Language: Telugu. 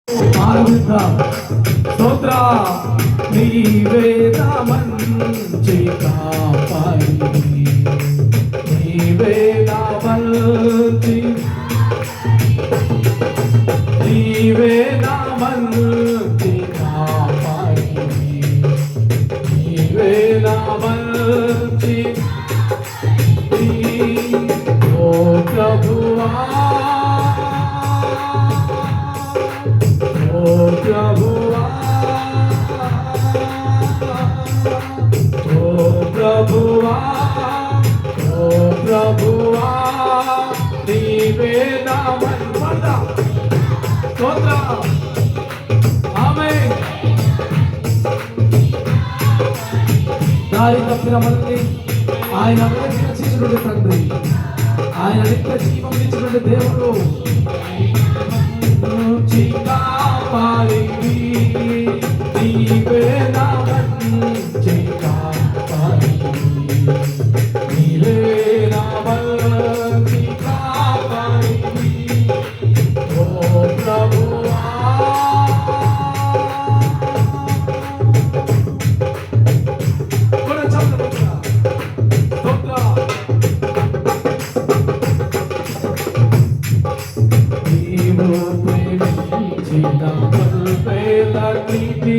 ఆనందిద్దాం. స్తోత్ర నీవే నా మంచి కాపరి, నీవే నా మంచి, నీవే నా మంచి కాపరి, నీవే నా మంచి ఓ ప్రభువా, ఓ ప్రభువా, ఓ ప్రభువా, ఓ ప్రభువా, నీవే నా మంచి స్తోత్ర. ఆమేన్. దారి తప్పిన మనల్ని ఆయన రక్షించినటువంటి తండ్రి, ఆయన నిత్య జీవం ఇచ్చినటువంటి దేవుడు, కాపాడివి నీవే నా మంచి కాపాడివి, నీవే నా మంచి కాపాడివి ఓ ప్రభువా. నీవు ప్రేమించిన పల్పేలన్నిటినీ